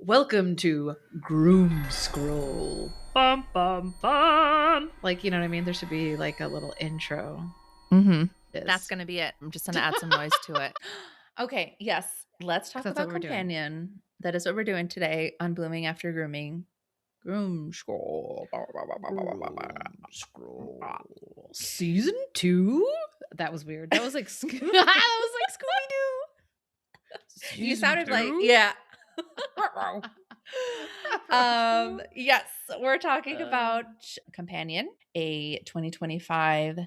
Welcome to Groom Scroll. Bum bum bum. Like, you know what I mean? There should be like a little intro. Mm-hmm. That's Is going to be it. I'm just going to add some noise to it. Okay. Yes. Let's talk that's what about we're doing. companion. That is what we're doing today on Blooming After Grooming. Groom Scroll. Groom Scroll Season 2? That was weird. That was like that was like Scooby-Doo. You Season sounded like, 2? yeah. Yes, we're talking about Companion, a 2025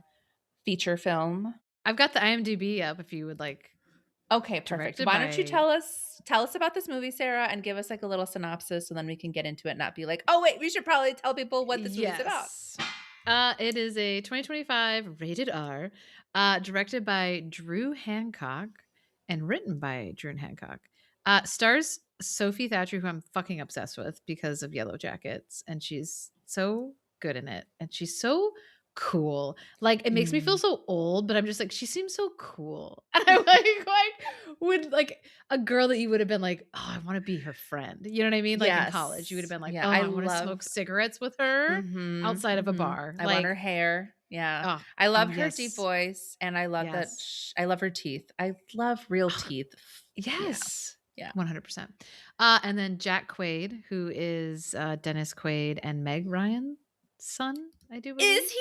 feature film. I've got the IMDb up if you would like. Okay, perfect. Directed Why don't you by tell us about this movie, Sarah, and give us like a little synopsis, and then we can get into it, and not be like, oh wait, we should probably tell people what this movie's about. Yes. It is a 2025 rated R, directed by Drew Hancock and written by Drew Hancock. Stars Sophie Thatcher, who I'm fucking obsessed with because of Yellow Jackets, and she's so good in it, and she's so cool. Like it makes me feel so old, but I'm just like she seems so cool, and I'm like would like a girl that you would have been like, oh, I want to be her friend. You know what I mean? Like in college, you would have Yes. been like, Yeah, oh, I I want to smoke love cigarettes with her outside of a bar. I want Like, her hair. Yeah. oh, I love her deep yes, voice, and I love that yes, I love her teeth. I love real oh, teeth. Yeah. yes, Yeah. 100%. And then Jack Quaid, who is Dennis Quaid and Meg Ryan's son, I do believe. Is he?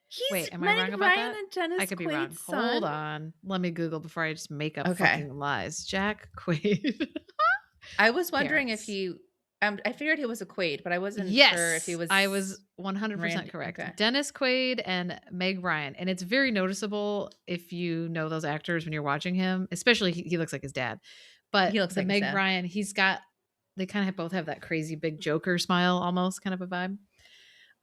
He's Wait, am I Meg wrong about Ryan that? and I Dennis could be wrong. Quaid's son? Hold on. Let me Google before I just make up Okay. fucking lies. Jack Quaid. I was wondering if Parents. he I figured he was a Quaid, but I wasn't sure if he Yes, I was was 100% Randy. correct. Okay. Dennis Quaid and Meg Ryan. And it's very noticeable if you know those actors when you're watching him, especially he looks like his dad. But He looks the like his Meg dad. Ryan, they kind of both have that crazy big Joker smile almost kind of a vibe.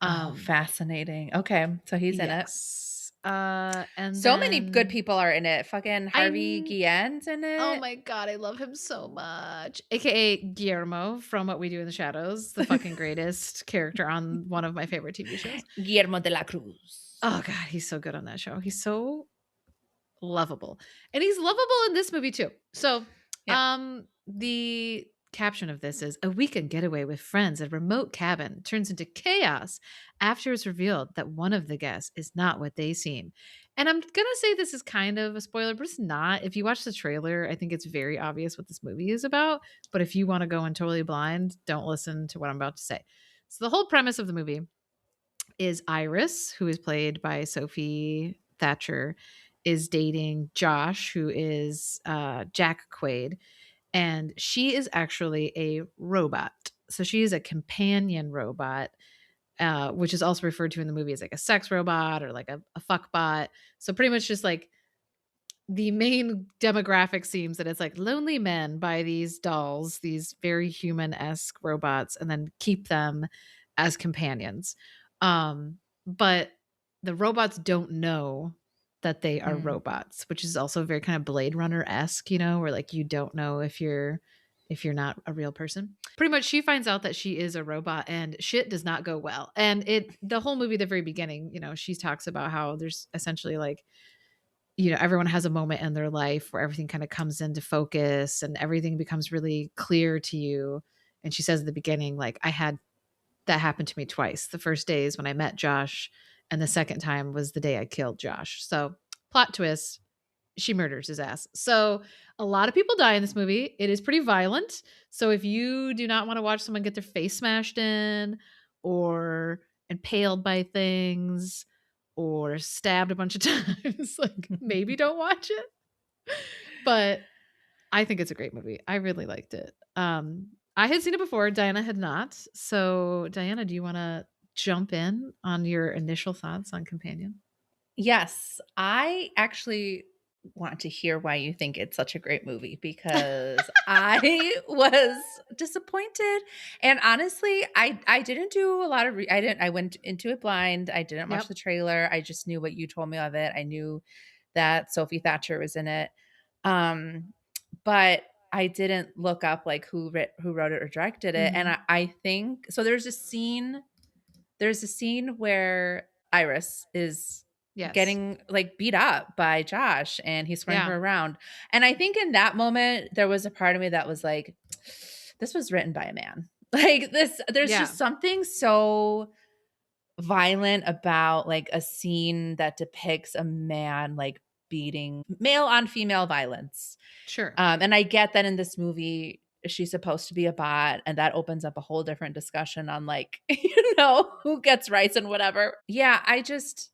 Oh, Um, fascinating. Okay, so he's in it. yes. And So many good then people are in it. Fucking Harvey I Guillen's in Oh it. my god, I love him so much. AKA Guillermo from What We Do in the Shadows, the fucking greatest character on one of my favorite TV shows. Guillermo de la Cruz. Oh god, he's so good on that show. He's so lovable. And he's lovable in this movie too. So, Yeah. the caption of this is a weekend getaway with friends at a remote cabin turns into chaos after it's revealed that one of the guests is not what they seem. And I'm going to say this is kind of a spoiler, but it's not. If you watch the trailer, I think it's very obvious what this movie is about, but if you want to go in totally blind, don't listen to what I'm about to say. So the whole premise of the movie is Iris, who is played by Sophie Thatcher, is dating Josh, who is Jack Quaid, and she is actually a robot. So she is a companion robot, which is also referred to in the movie as like a sex robot or like a fuck bot. So pretty much just like the main demographic seems that it's like lonely men buy these dolls, these very human-esque robots, and then keep them as companions. But the robots don't know that they are Mm. robots, which is also very kind of Blade Runner-esque, you know, where like you don't know if you're not a real person. Pretty much she finds out that she is a robot and shit does not go well. And the whole movie, the very beginning, you know, she talks about how there's essentially like, you know, everyone has a moment in their life where everything kind of comes into focus and everything becomes really clear to you. And she says at the beginning, like, I had that happen to me twice. The first day is when I met Josh, and the second time was the day I killed Josh. So, plot twist, she murders his ass. So, a lot of people die in this movie. It is pretty violent. So, if you do not want to watch someone get their face smashed in or impaled by things or stabbed a bunch of times, like maybe don't watch it. But I think it's a great movie. I really liked it. I had seen it before. Diana had not. So, Diana, do you want to jump in on your initial thoughts on Companion? Yes, I actually want to hear why you think it's such a great movie, because I was disappointed. And honestly, I didn't do a lot of I went into it blind. I didn't watch Yep. the trailer. I just knew what you told me of it. I knew that Sophie Thatcher was in it. Um but I didn't look up like who wrote it or directed it. And Mhm. I think so there's a scene where Iris is Yes. getting like beat up by Josh and he's throwing Yeah. her around. And I think in that moment there was a part of me that was like this was written by a man. Like this, there's Yeah, just something so violent about like a scene that depicts a man like beating male on female violence. sure. And I get that in this movie, she's supposed to be a bot, and that opens up a whole different discussion on like, who gets rights and whatever. Yeah, I just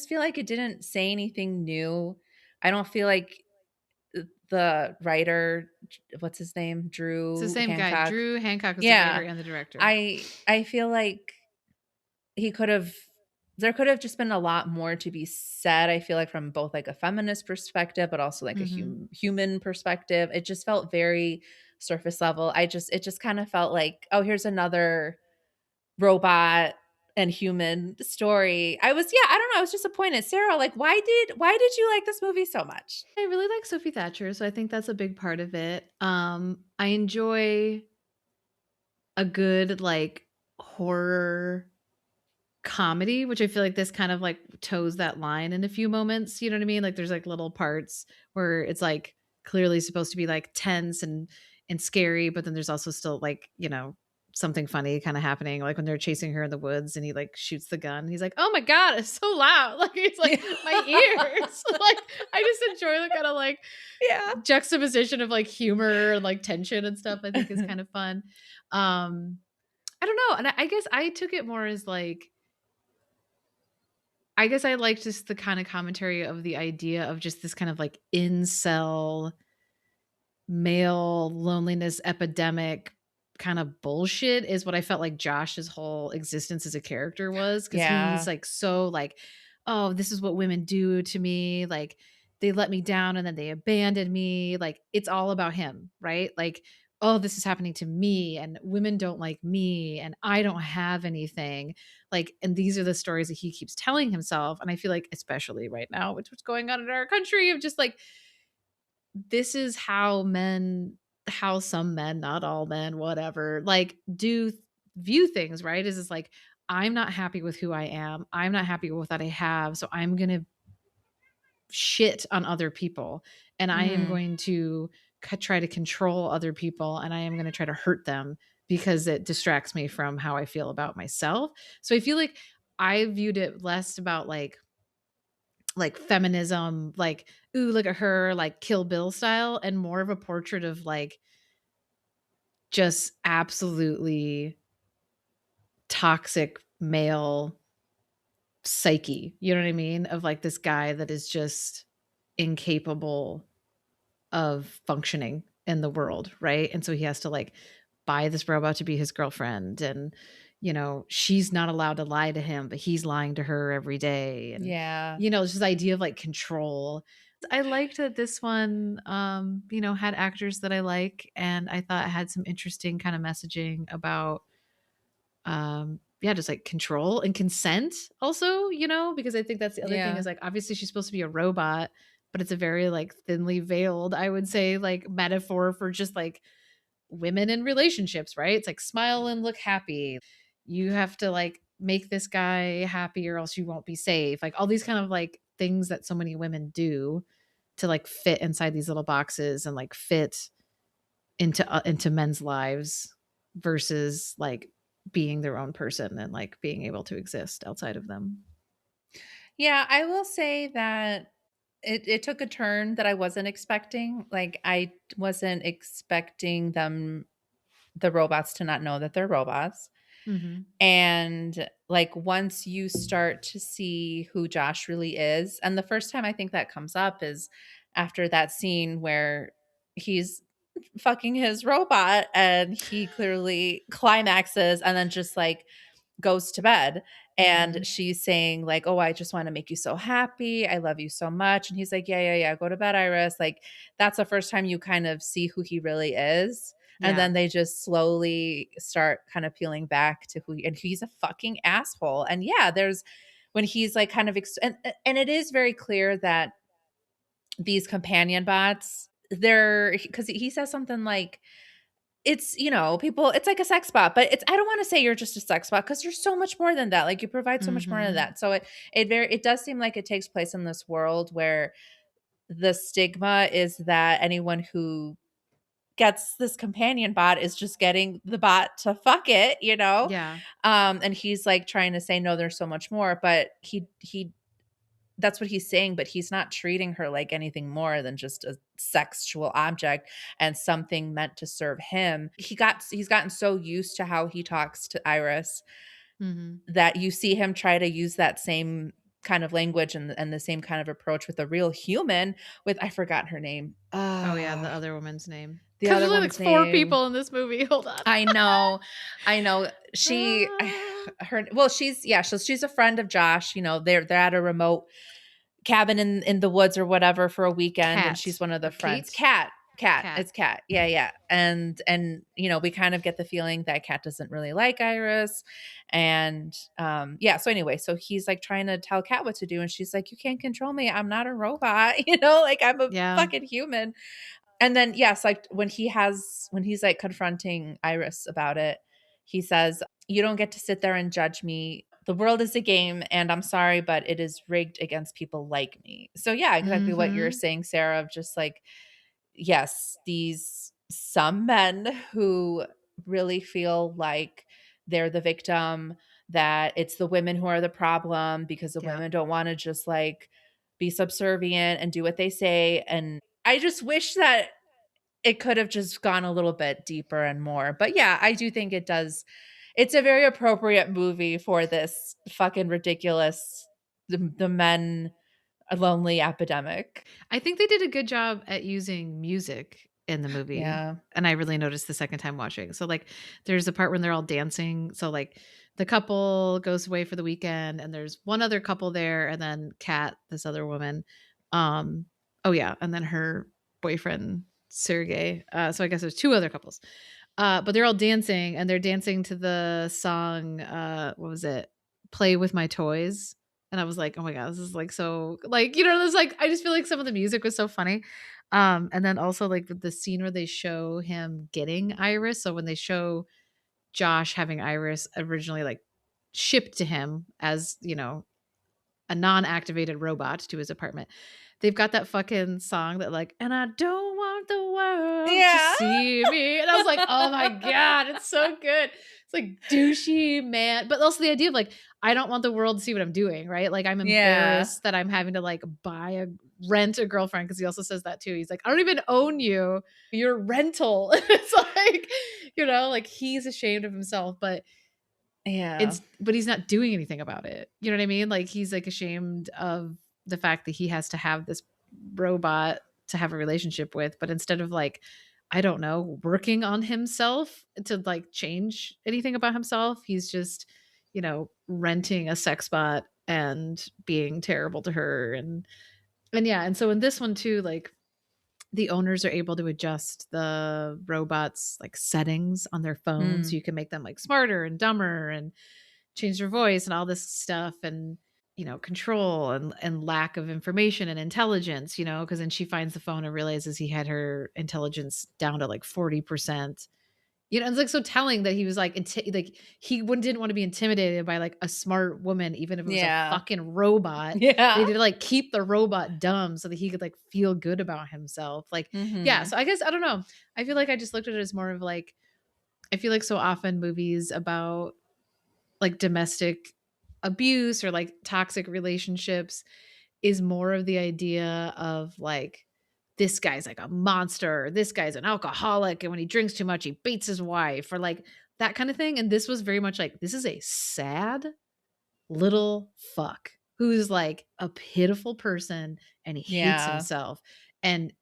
feel like it didn't say anything new. I don't feel like the writer, what's his name? It's the Drew same guy. Hancock. Drew Hancock is the writer Yeah. and the director. I feel like he could have there could have just been a lot more to be said, I feel like, from both, like, a feminist perspective, but also, like, a Mhm. human perspective. It just felt very surface level. It just kinda felt like, "Oh, here's another robot and human story." I don't know, I was disappointed. Sarah, like, why did you like this movie so much? I really like Sophie Thatcher, so I think that's a big part of it. I enjoy a good, like, horror comedy, which I feel like this kind of, like, toes that line in a few moments, you know what I mean? Like, there's, like, little parts where it's, like, clearly supposed to be, like, tense and scary, but then there's also still, like, something funny kinda happening, like, when they're chasing her in the woods and he, like, shoots the gun. He's like, "Oh my god, it's so loud." Like, it's like, Yeah. "My ears." Like, I just enjoy the kinda, like, Yeah. juxtaposition of, like, humor and, like, tension and stuff, I think is kind of fun. Um, I don't know, and I guess I took it more as, like, I guess I like just the kinda commentary of the idea of just this kind of, like, incel male loneliness epidemic kind of bullshit is what I felt like Josh's whole existence as a character was, because he's, Yeah. like, so, like, "Oh, this is what women do to me, like, they let me down and then they abandoned me," like, it's all about him, right? Like, "Oh, this is happening to me, and women don't like me, and I don't have anything," like, and these are the stories that he keeps telling himself, and I feel like, especially right now with what's going on in our country, of just, like, this is how some men, not all men, whatever, like, view things, right? Is it's like, I'm not happy with who I am. I'm not happy with what I have. So I'm going to shit on other people and I am Mhm. going to try to control other people and I am going to try to hurt them because it distracts me from how I feel about myself. So I feel like I viewed it less about like feminism, like, "Ooh, look at her," like Kill Bill style, and more of a portrait of, like, just absolutely toxic male psyche, you know what I mean? Of, like, this guy that is just incapable of functioning in the world, right? And so he has to, like, buy this robot to be his girlfriend, and, she's not allowed to lie to him, but he's lying to her every day, and, Yeah. it's this idea of, like, control. I liked that this one, had actors that I like, and I thought it had some interesting kinda messaging about, yeah, just, like, control and consent also, because I think that's the other thing is, Yeah. like, obviously she's supposed to be a robot, but it's a very, like, thinly veiled, I would say, like, metaphor for just, like, women in relationships, right? It's like, smile and look happy. You have to, like, make this guy happy or else you won't be safe. Like, all these kind of, like, things that so many women do to, like, fit inside these little boxes and, like, fit into men's lives versus, like, being their own person and, like, being able to exist outside of them. Yeah, I will say that it took a turn that I wasn't expecting. Like, I wasn't expecting the robots to not know that they're robots. Mhm. And, like, once you start to see who Josh really is, and the first time I think that comes up is after that scene where he's fucking his robot and he clearly climaxes and then just, like, goes to bed, and Mhm. she's saying like, "Oh, I just wanna make you so happy. I love you so much." And he's like, "Yeah, yeah, yeah. Go to bed, Iris." Like, that's the first time you kind of see who he really is, and Yeah. then they just slowly start kind of peeling back to and he's a fucking asshole. And yeah, there's when he's like kind of and it is very clear that these companion bots, they're because he says something like, it's, people, it's like a sex bot, but it's, I don't wanna say you're just a sex bot because 'cause you're so much more than that, like, you provide so much more than Mhm. that. So it does seem like it takes place in this world where the stigma is that anyone who gets this companion bot is just getting the bot to fuck it, you know? Yeah. And he's, like, trying to say, "No, there's so much more," but he that's what he's saying, but he's not treating her like anything more than just a sexual object and something meant to serve him. He's gotten so used to how he talks to Iris Mhm. that you see him try to use that same kind of language and the same kind of approach with a real human with I forgot her name. Oh, yeah, the other woman's name. The 'Cause there's other only, like, woman's 4 name. people in this movie, hold on. I know. I know. She Ah. her well, she's yeah, so she's a friend of Josh, you know, they're at a remote cabin in the woods or whatever for a weekend, and she's Cat one of the or friends. Kate? Cat, Cat. it's Cat. Yeah, yeah. And, you know, we kind of get the feeling that Cat doesn't really like Iris. And yeah, so anyway, so he's like trying to tell Cat what to do, and she's like, "You can't control me. I'm not a robot, you know, like I'm a Yeah. fucking human." And then yes, like when he's like confronting Iris about it, he says, "You don't get to sit there and judge me. The world is a game and I'm sorry, but it is rigged against people like me." So yeah, exactly what you're Mhm. saying, Sarah, of just like yes, these some men who really feel like they're the victim, that it's the women who are the problem because the Yeah. women don't want to just like be subservient and do what they say. And I just wish that it could have just gone a little bit deeper and more. But yeah, I do think it does. It's a very appropriate movie for this fucking ridiculous the men lonely epidemic. I think they did a good job at using music in the movie, Yeah. and I really noticed the second time watching. So, like, there's a part when they're all dancing. So, like, the couple goes away for the weekend, and there's one other couple there, and then Kat, this other woman. Um, oh yeah, and then her boyfriend Sergey. So I guess there's two other couples. But they're all dancing, and they're dancing to the song, what was it? "Play with My Toys," and I was like, "Oh my god, this is, like, so" like, you know, it's like I just feel like some of the music was so funny. And then also, like, the scene where they show him getting Iris, so when they show Josh having Iris originally, like, shipped to him as, you know, a non-activated robot to his apartment. They've got that fucking song that like, "And I don't want the world to Yeah. see me," and I was like, "Oh my god, it's so good." It's like douchey man, but also the idea of like, I don't want the world to see what I'm doing, right? Like, I'm Yeah. embarrassed that I'm having to like rent a girlfriend because he also says that too. He's like, "I don't even own you. You're rental." It's like, you know, like he's ashamed of himself, Yeah. but he's not doing anything about it. You know what I mean? Like, he's, like, ashamed of the fact that he has to have this robot to have a relationship with, but instead of, like, I don't know, working on himself to, like, change anything about himself, he's just, you know, renting a sex bot and being terrible to her, and yeah, and so in this one too, like, the owners are able to adjust the robots, like, settings on their phones, so Mm. you can make them, like, smarter and dumber and change their voice and all this stuff and, you know, control and lack of information and intelligence, you know, because then she finds the phone and realizes he had her intelligence down to, like, 40%. You know, it's, like, so telling that he was, like, like, he wouldn't didn't wanna be intimidated by, like, a smart woman, even if it was a Yeah. fucking robot. They Yeah. did, like, keep the robot dumb so that he could, like, feel good about himself, like yeah, Mhm. so I guess I don't know. I feel like I just looked at it as more of, like I feel like so often movies about, like, domestic abuse or, like, toxic relationships is more of the idea of, like, this guy's like a monster, or this guy's an alcoholic, and when he drinks too much, he beats his wife, or like that kind of thing. And this was very much like, this is a sad little fuck who's like a pitiful person and he hates Yeah. himself. And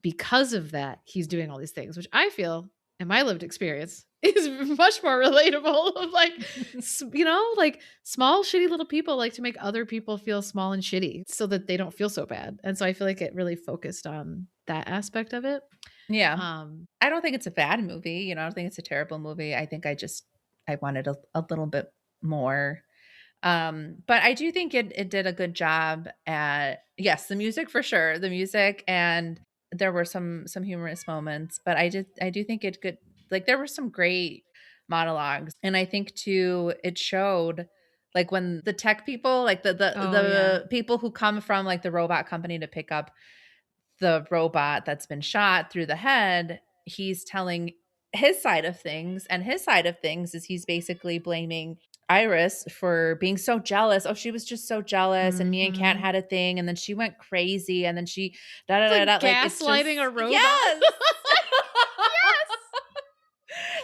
because of that, he's doing all these things, which I feel in my lived experience is much more relatable of like, you know, like small, shitty little people like to make other people feel small and shitty so that they don't feel so bad. And so I feel like it really focused on that aspect of it. Yeah. Um, I don't think it's a bad movie, you know, I don't think it's a terrible movie. I think I wanted a little bit more. But I do think it did a good job at yes, the music for sure, the music and there were some humorous moments, but I do think it could like there were some great monologues. And I think too it showed like when the tech people, like oh, yeah. the people who come from like the robot company to pick up the robot that's been shot through the head, he's telling his side of things, and his side of things is he's basically blaming Iris for being so jealous. Oh, she was just so jealous, and me and Kat Mhm. had a thing, and then she went crazy, and then she da da It's da like da. Like it's gaslighting a just robot. yes. Yes!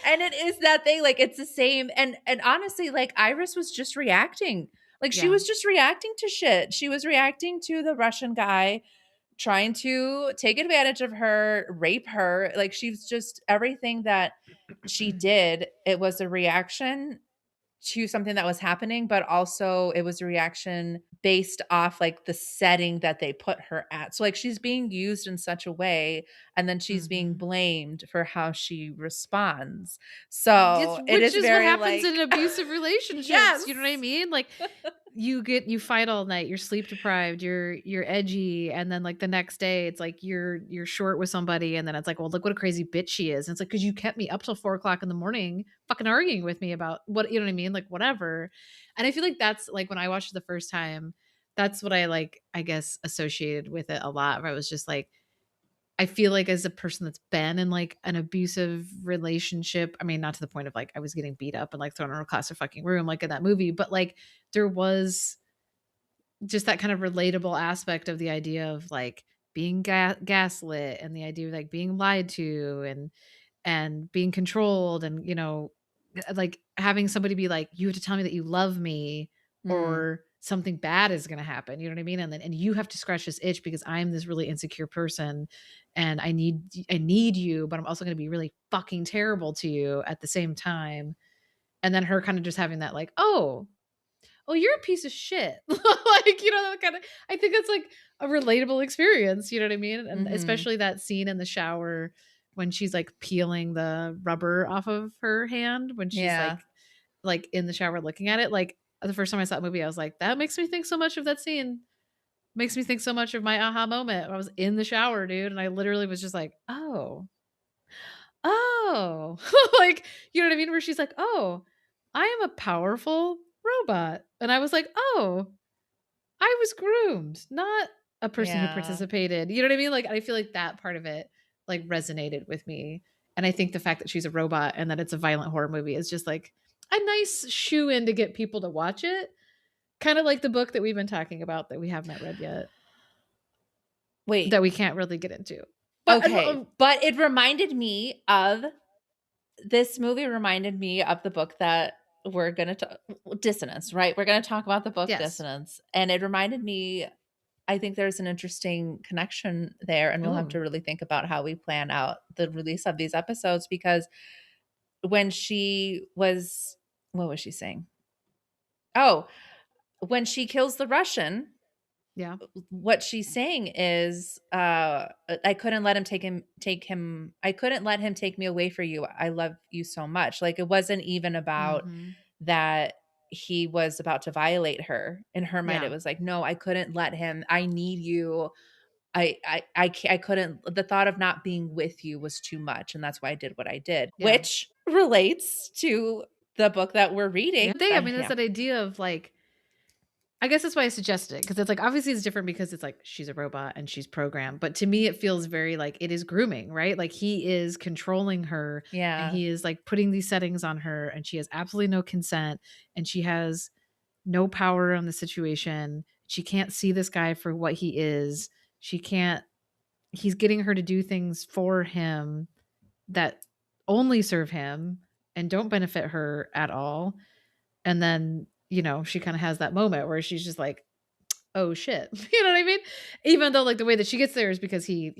And it is that thing, like, it's the same, and honestly, like, Iris was just reacting. Like, she Yeah. was just reacting to shit. She was reacting to the Russian guy trying to take advantage of her, rape her. Like, she's just everything that she did, it was a reaction to something that was happening, but also it was a reaction based off, like, the setting that they put her at. So, like, she's being used in such a way, and then she's being Mhm. blamed for how she responds. It's So, it which is is what very, happens in like abusive relationships, yes. you know what I mean? Like, you fight all night, you're sleep deprived, you're edgy, and then, like, the next day, it's like you're short with somebody, and then it's like, "Well, look what a crazy bitch she is." And it's like, "'Cause you kept me up till 4 o'clock in the morning fucking arguing with me about what" you know what I mean? Like, whatever. And I feel like that's like, when I watched it the first time, that's what I, like, I guess, associated with it a lot, where I was just like, I feel like as a person that's been in, like, an abusive relationship, I mean, not to the point of, like, I was getting beat up and, like, thrown in a class of fucking room like in that movie, but, like, there was just that kind of relatable aspect of the idea of, like, being gaslit, and the idea of, like, being lied to, and being controlled, and, like, having somebody be like, "You have to tell me that you love me, Mm, or something bad is gonna happen," you know what I mean? And you have to scratch this itch because I'm this really insecure person, and I need you, but I'm also gonna be really fucking terrible to you at the same time. And then her kinda just having that, like, "Oh, you're a piece of shit." Like, that kinda, I think that's, like, a relatable experience, you know what I mean? And mhm. especially that scene in the shower when she's, like, peeling the rubber off of her hand when she's, Yeah. like, in the shower looking at it, like, the first time I saw that movie, I was like, "That makes me think so much of that scene." Makes me think so much of my aha moment. I was in the shower, dude, and I literally was just like, "Oh, oh." Like, you know what I mean? Where she's like, "Oh, I am a powerful robot." And I was like, "Oh, I was groomed, not a person who Yeah. participated." You know what I mean? Like, I feel like that part of it, like, resonated with me. And I think the fact that she's a robot and that it's a violent horror movie is just, like, a nice shoe in to get people to watch it. Kinda like the book that we've been talking about that we have not read yet, Wait, that we can't really get into. But, okay, but it reminded me of this movie reminded me of the book that we're gonna ta Dissonance, right? We're gonna talk about the book yes. Dissonance, and it reminded me I think there's an interesting connection there, and we'll have to Oh, really think about how we plan out the release of these episodes because when she was what was she saying? Oh, when she kills the Russian, yeah. what she's saying is, I couldn't let him I couldn't let him take me away for you. I love you so much. Like, it wasn't even about Mhm. that he was about to violate her. In her mind, it Yeah. was like, "No, I couldn't let him. I need you. I couldn't the thought of not being with you was too much, and that's why I did what I did," Yeah. which relates to the book that we're Yeah. reading. I mean, that's that idea of, like, I guess that's why I suggested it, because it's like, obviously it's different because it's like she's a robot and she's programmed, but to me it feels very like it is grooming, right? Like, he is controlling her, and Yeah. he is, like, putting these settings on her, and she has absolutely no consent, and she has no power on the situation. She can't see this guy for what he is. She can't He's getting her to do things for him that only serve him and don't benefit her at all. And then, she kind of has that moment where she's just like, "Oh shit." You know what I mean? Even though, like, the way that she gets there is because he,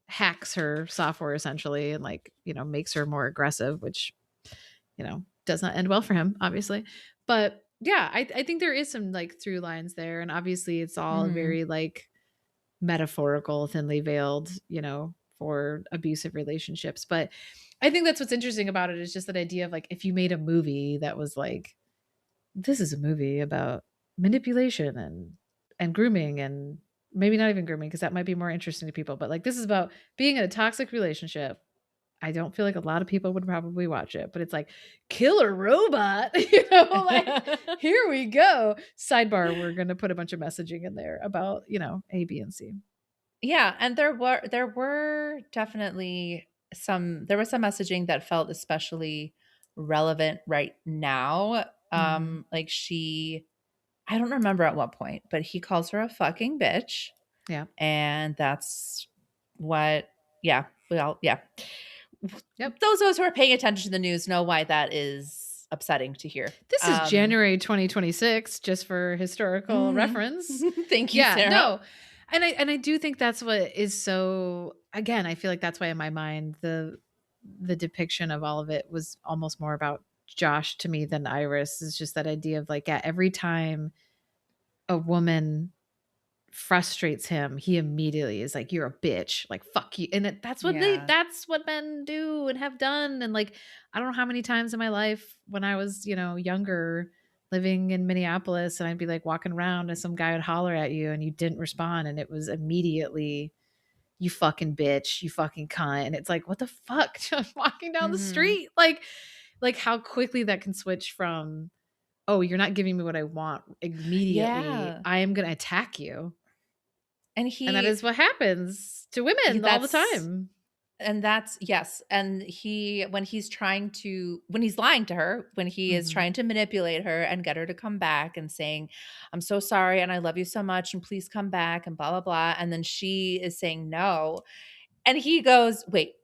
hacks her software essentially, and, like, makes her more aggressive, which, does not end well for him, obviously. But yeah, I think there is some, like, through lines there. And obviously it's all Mhm. very, like, metaphorical, thinly veiled, for abusive relationships. But I think that's what's interesting about it, is just that idea of, like, if you made a movie that was like, this is a movie about manipulation and grooming, and maybe not even grooming, because that might be more interesting to people, but, like, this is about being in a toxic relationship. I don't feel like a lot of people would probably watch it, but it's like, killer robot, like, here we go. Sidebar, we're gonna put a bunch of messaging in there about, A, B, and C. Yeah, and there were definitely there was some messaging that felt especially relevant right now. Mhm. Like I don't remember at what point, but he calls her a fucking bitch. Yeah. And that's what, yeah, well, yeah. Yep. Those of us who are paying attention to the news know why that is upsetting to hear. This is January 2026, just for historical Mhm. reference. Thank you, Yeah, Sarah. no. And I do think that's what is so, again, I feel like that's why in my mind the depiction of all of it was almost more about Josh to me than Iris. Is just that idea of like, yeah, every time a woman frustrates him, he immediately is like, "You're a bitch." Like, "Fuck you." And Yeah. that's what men do and have done. And like, I don't know how many times in my life when I was, younger, living in Minneapolis, and I'd be like walking around and some guy would holler at you and you didn't respond and it was immediately, "You fucking bitch, you fucking cunt." And it's like, "What the fuck?" Just walking down the Mhm. street. Like how quickly that can switch from, "Oh, you're not giving me what I want immediately. Yeah. I am going to attack you." And And that is what happens to women all the that's time. yes, and when he's lying to her, when he is Mhm. trying to manipulate her and get her to come back and saying, "I'm so sorry and I love you so much and please come back," and blah blah blah, and then she is saying no, and he goes, "Wait,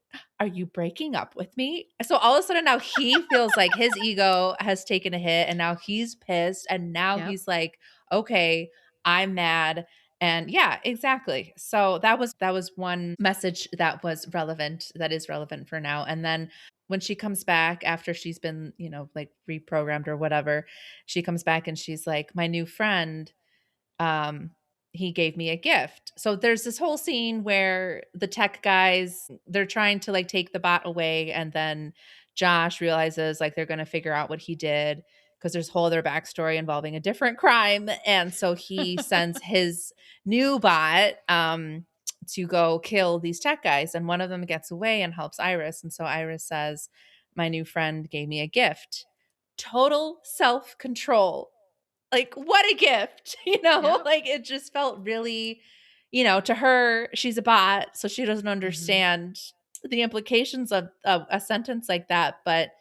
are you breaking up with me?" So all of a sudden now he feels like his ego has taken a hit and now he's pissed and now Yep. he's like, "Okay, I'm mad." And yeah, exactly. So that was one message that is relevant for now. And then when she comes back after she's been, like reprogrammed or whatever, she comes back and she's like, "My new friend, um, he gave me a gift." So there's this whole scene where the tech guys, they're trying to like take the bot away, and then Josh realizes like they're going to figure out what he did because there's whole other backstory involving a different crime, and so he sends his new bot to go kill these tech guys, and one of them gets away and helps Iris, and so Iris says, "My new friend gave me a gift." Total self control, like, what a gift, Yep. Like, it just felt really, to her, she's a bot, so she doesn't Mhm. understand the implications of a sentence like that, but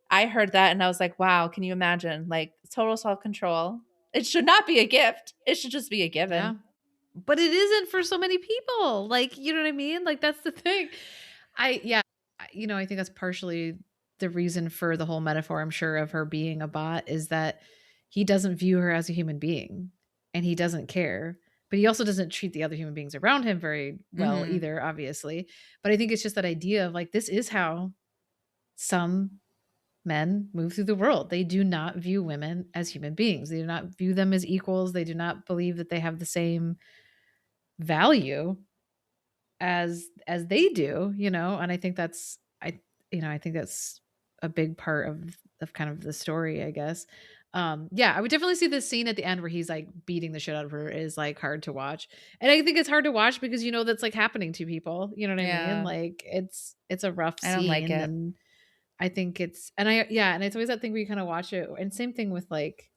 I heard that and I was like, "Wow, can you imagine?" Like, total self-control. It should not be a gift. It should just be a Yeah. given. But it isn't for so many people. Like, you know what I mean? Like, that's the thing. I yeah, I think that's partially the reason for the whole metaphor, I'm sure, of her being a bot is that he doesn't view her as a human being and he doesn't care. But he also doesn't treat the other human beings around him very well Mhm. either, obviously. But I think it's just that idea of like, this is how some men move through the world. They do not view women as human beings. They do not view them as equals. They do not believe that they have the same value as they do, and I think that's I think that's a big part of kind of the story, I guess. Yeah, I would definitely see this scene at the end where he's like beating the shit out of her is like hard to watch. And I think it's hard to watch because that's like happening to people, you know what I mean? Yeah. Like it's a rough I don't like scene. it. And I think it's and I yeah, and it's always that thing where you kind of watch it and same thing with like,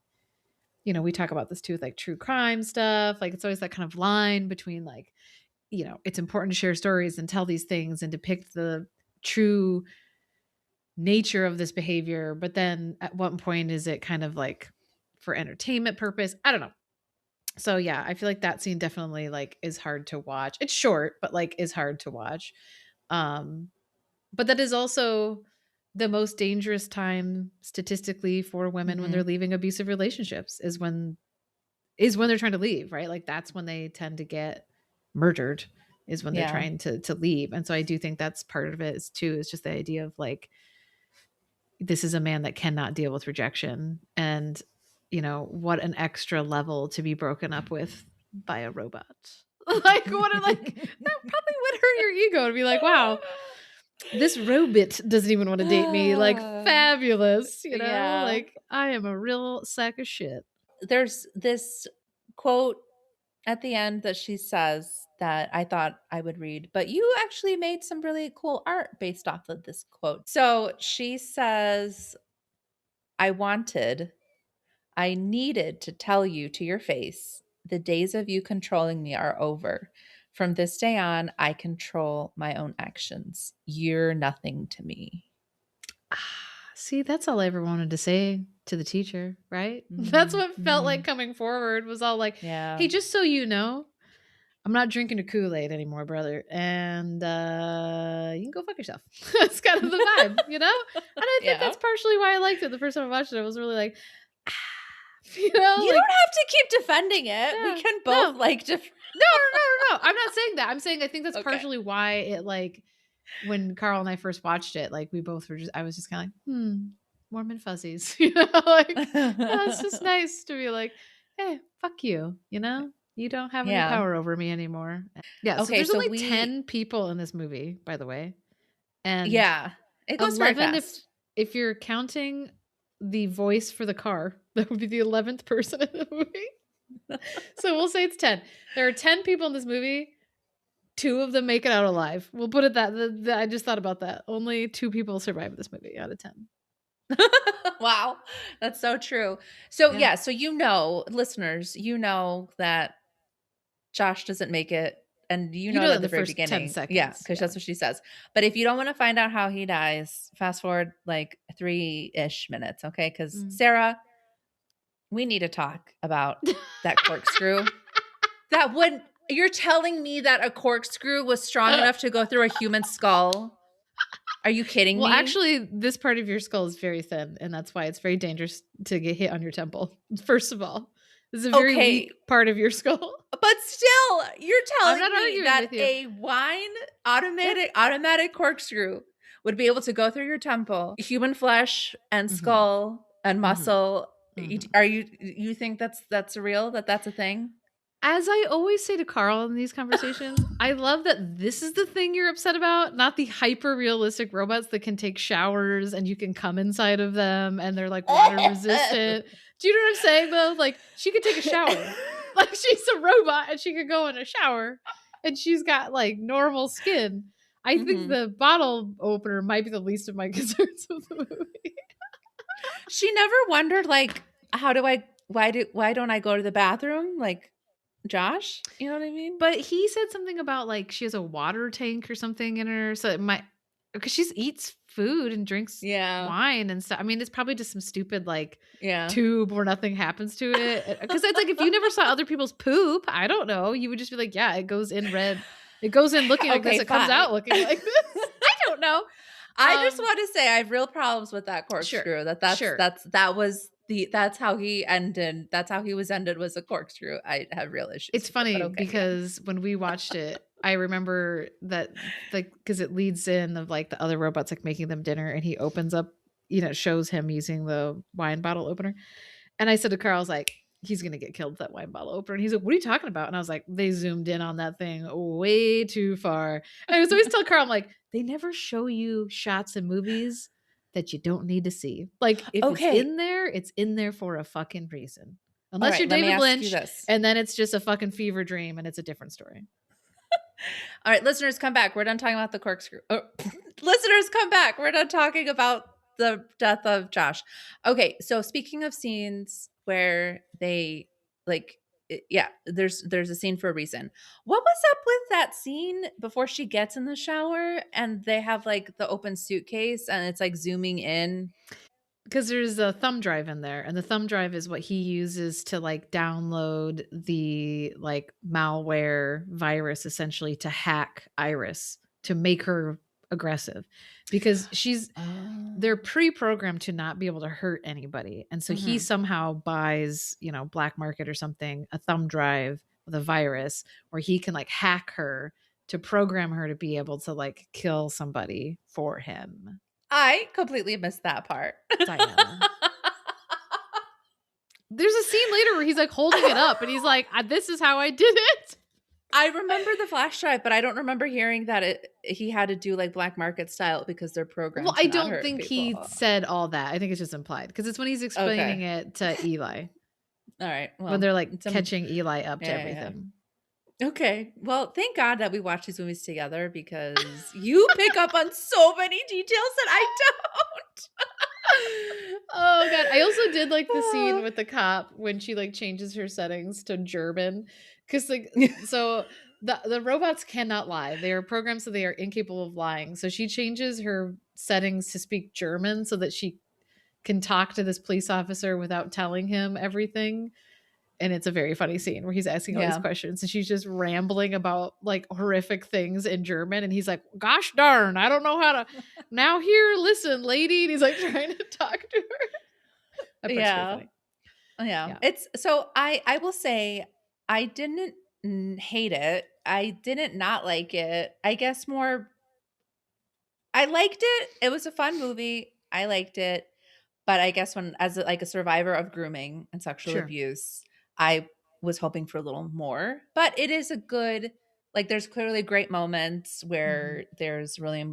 we talk about this too with like true crime stuff. Like it's always that kind of line between like, it's important to share stories and tell these things and depict the true nature of this behavior. But then at what point is it kind of like for entertainment purpose? I don't know. So yeah, I feel like that scene definitely like is hard to watch. It's short, but like is hard to watch. Um, but that is also the most dangerous time statistically for women when they're Mhm. leaving abusive relationships is when they're trying to leave, right? Like that's when they tend to get murdered is when they're Yeah. trying to leave. And so I do think that's part of it is too, is just the idea of like, this is a man that cannot deal with rejection. And, what an extra level to be broken up with by a robot. Like what are like that probably would hurt your ego to be like, wow, this robot doesn't even want to date me. Like fabulous, Yeah. like I am a real sack of shit. There's this quote at the end that she says that I thought I would read, but you actually made some really cool art based off of this quote. So she says, "I wanted, I needed to tell you to your face, the days of you controlling me are over. From this day on, I control my own actions. You're nothing to me. See, that's all I ever wanted to say to the teacher, right? That's Mhm, what felt like mhm. coming forward was all like, Yeah. "Hey, just so you know, I'm not drinking a Kool-Aid anymore, brother, and, you can go fuck yourself." That's kind of the vibe, you know? And I think Yeah. that's partially why I liked it the first time I watched it. I was really like, "Ah," you know, You like, don't have to keep defending it. We yeah, can no. both like No, no, no, no, I'm not saying that. I'm saying I think that's Okay. partially why it, like when Carl and I first watched it, like, we both were just I was just kinda like, "Hmm, warm and fuzzies," you know, like, yeah, it's just nice to be like, "Hey, fuck you," you know? "You don't have any Yeah. power over me anymore." Yeah, so Okay, there's so only we 10 people in this movie, by the way, and yeah. It goes very 11 fast. if you're counting the voice for the car, that would be the 11th person in the movie. So we'll say it's 10. There are 10 people in this movie. 2 of them make it out alive. We'll put it that I just thought about that. Only 2 people survive this movie out of 10. Wow. That's so true. So, Yeah. yeah, so listeners, that Josh doesn't make it, and You know that that at in the the very first 10 beginning. Yeah, seconds, because yeah. that's what she says. But if you don't wanna find out how he dies, fast forward, like, 3-ish minutes, okay? Because Mm. Sarah, we need to talk about that corkscrew. That would You're telling me that a corkscrew was strong enough to go through a human skull? Are you kidding Well, me? actually, this part of your skull is very thin, and that's why it's very dangerous to get hit on your temple, first of all. This is a very Okay, weak part of your skull. but still, you're I'm telling not me arguing that with you. a wine Yeah. automatic corkscrew would be able to go through your temple, human flesh and Mhm. skull and Mhm. muscle. Mhm. You think that's real? That's a thing? As I always say to Carl in these conversations, I love that this is the thing you're upset about, not the hyper realistic robots that can take showers and you can come inside of them and they're like water resistant. Do you know what I'm saying though? Like she could take a shower. Like she's a robot and she could go in a shower and she's got like normal skin. I think Mhm. the bottle opener might be the least of my concerns of the movie. She never wondered, like, why don't I go to the bathroom like Josh? You know what I mean? But he said something about, like, she has a water tank or something in her, so it might because she eats food and drinks Yeah. wine and stuff. I mean, it's probably just some stupid, like, Yeah. tube where nothing happens to it. Because it's like if you never saw other people's poop, I don't know, you would just be like, "Yeah, it goes in red. It goes in looking like this, Okay, it comes fine. out looking like this." I don't know. I just Um, want to say I have real problems with that sure, corkscrew. sure. That's how he ended. That's how he was ended was a corkscrew. I have real issues It's with it, but funny okay, yeah. because when we watched it, I remember that like because it leads in of like the other robots like making them dinner and he opens up, it shows him using the wine bottle opener. And I said to Carl, I was like, he's gonna get killed with that wine bottle opener. And he's like, what are you talking about? And I was like, they zoomed in on that thing way too far. And I was always tell Carl, I'm like, they never show you shots in movies that you don't need to see. Like if Okay. it's in there for a fucking reason. All Unless right, you're let me David ask you Lynch this. and then it's just a fucking fever dream and it's a different story. All right, listeners, come back. We're done talking about the corkscrew. Oh, listeners, come back. We're done talking about the death of Josh. Okay, so speaking of scenes where they like yeah, there's a scene for a reason. What was up with that scene before she gets in the shower and they have like the open suitcase and it's like zooming in? Because there's a thumb drive in there, and the thumb drive is what he uses to like download the like malware virus essentially to hack Iris to make her aggressive because they're Oh. pre-programmed to not be able to hurt anybody. And so he Mhm. somehow buys, black market or something, a thumb drive with a virus where he can like hack her to program her to be able to like kill somebody for him. I completely missed that part. I know. There's a scene later where he's like holding it up and he's like, this is how I did it. I remember the flash drive, but I don't remember hearing that he had to do like black market style because they're Well, programmed I to not don't hurt think he people. said all that. I think it's just implied because it's when he's explaining Okay. it to Eli, All right. when Well, they're like some catching Eli up to yeah, yeah, everything. yeah. Okay. Well, thank God that we watch these movies together because you pick up on so many details that I Oh god, I also did like the don't. scene with the cop when she like changes her settings to German cuz like so The robots cannot lie. They are programmed so they are incapable of lying. So she changes her settings to speak German so that she can talk to this police officer without telling him everything. And it's a very funny scene where he's asking all these Yeah. questions and she's just rambling about like horrific things in German. And he's like, gosh darn, I don't know how to now here, listen, lady. And he's like trying to talk to her. That part's pretty Yeah. funny. Yeah. Yeah. It's so I will say I didn't hate it. I didn't not like it. I guess more I liked it. It was a fun movie. I liked it. But I guess when as like a survivor of grooming and sexual Sure. abuse, I was hoping for a little more. But it is a good like there's clearly great moments Hmm. where there's really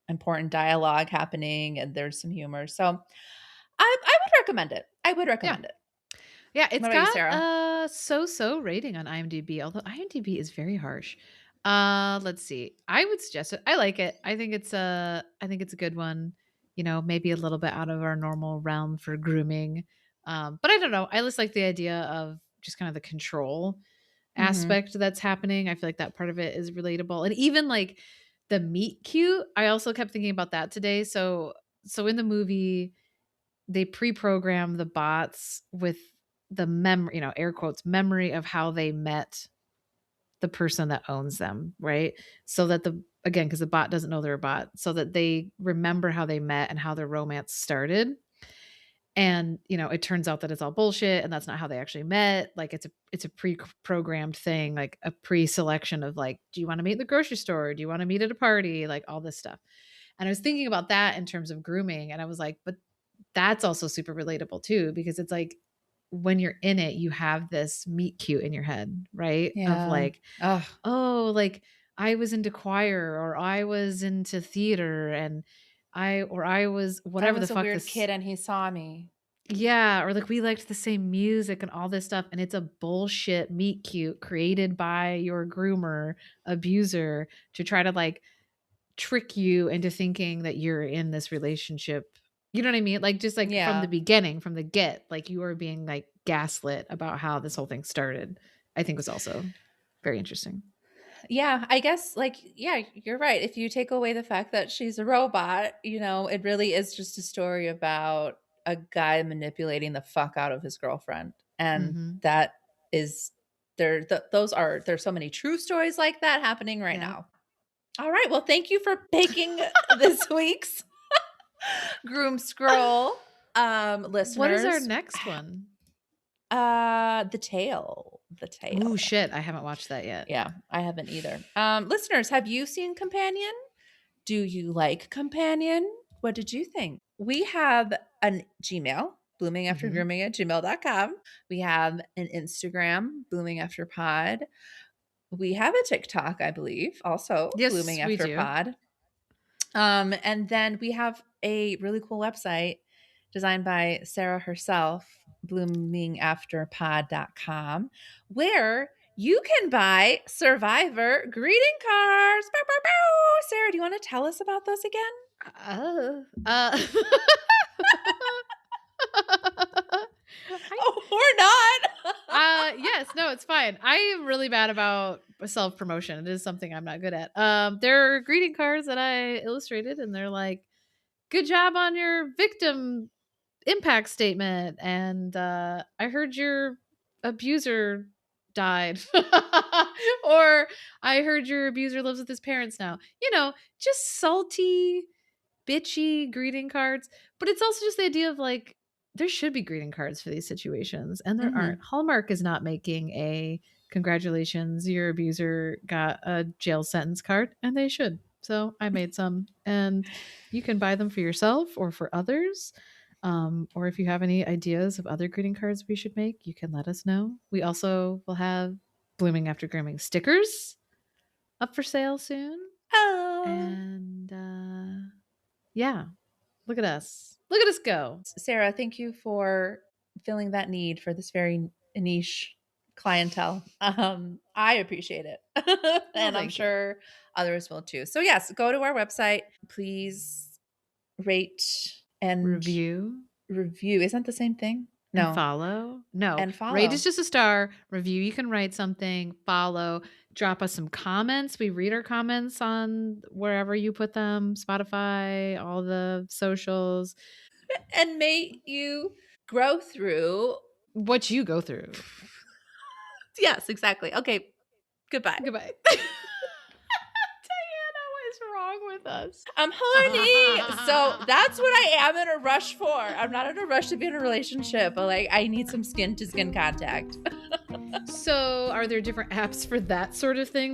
important dialogue happening and there's some humor. So I would recommend it. I would Yeah. recommend it. Yeah, What it's about you, got Sarah? a so-so rating on IMDb, although IMDb is very harsh. Let's see. I would suggest it. I like it. I think it's a good one. You know, maybe a little bit out of our normal realm for grooming. But I don't know. I just like the idea of just kind of the control Mhm. aspect that's happening. I feel like that part of it is relatable. And even like the meet cute, I also kept thinking about that today. So in the movie they pre-program the bots with the memory, you know, air quotes, memory of how they met the person that owns them, right? So that the again, because the bot doesn't know they're a bot, so that they remember how they met and how their romance started. And, you know, it turns out that it's all bullshit and that's not how they actually met. Like it's a pre-programmed thing, like a pre-selection of like, do you want to meet in the grocery store? Do you want to meet at a party? Like all this stuff. And I was thinking about that in terms of grooming. And I was like, but that's also super relatable too, because it's like when you're in it, you have this meet cute in your head, right? Of Yeah. like, Oh, oh, like I was into choir or I was into theater and I was I whatever the was a fuck weird this kid and he saw me. yeah, or like we liked the same music and all this stuff. And it's a bullshit meet cute created by your groomer, abuser to try to like trick you into thinking that you're in this relationship. You know what I mean? Like just like from the Yeah. beginning, from the get, like you are being like gaslit about how this whole thing started. I think was also very interesting. Yeah, I guess like yeah, you're right. If you take away the fact that she's a robot, it really is just a story about a guy manipulating the fuck out of his girlfriend. And Mhm. that is those are there's so many true stories like that happening right Yeah. now. All right, well, thank you for picking this week's Groom Scroll. What is our Listeners, next one? the tail. The Ooh, tail. shit, I haven't watched that yet. Yeah, I haven't either. Listeners, have you seen Companion? Do you like Companion? What did you think? We have an Gmail, Mhm. bloomingaftergrooming at gmail.com. We have an Instagram, bloomingafterpod. We have a TikTok, I believe, also Yes, we do. bloomingafterpod. And then we have a really cool website designed by Sarah herself, bloomingafterpod.com, where you can buy Survivor greeting cards. Bow, bow, bow. Sarah, do you want to tell us about those again? I Oh, or not. yes, no, it's fine. I am really bad about self-promotion. It is something I'm not good at. There are greeting cards that I illustrated and they're like, "Good job on your victim impact statement." And I heard your abuser died. Or I heard your abuser lives with his parents now. You know, just salty bitchy greeting cards, but it's also just the idea of like there should be greeting cards for these situations and there aren't. Mhm. Hallmark is not making a congratulations your abuser got a jail sentence card and they should. So I made some and you can buy them for yourself or for others. Or if you have any ideas of other greeting cards we should make, you can let us know. We also will have Blooming After Grooming stickers up for sale soon. Oh. And yeah, look at us. Look at us go. Sarah, thank you for filling that need for this very niche clientele. I appreciate it. Well, And I'm thank you. sure others will too. So, yes, go to our website. Please rate and Review. review. Isn't that the same thing? And No, follow? No. and Rate is follow. just a star. Review, you can write something. Follow. Drop us some comments. We read our comments on wherever you put them, Spotify, all the socials. And may you grow through. What you go through. Yes, exactly. Okay, goodbye. Goodbye. Diana, what is wrong with us? I'm horny. So that's what I am in a rush for. I'm not in a rush to be in a relationship, but like I need some skin to skin contact. So, are there different apps for that sort of thing?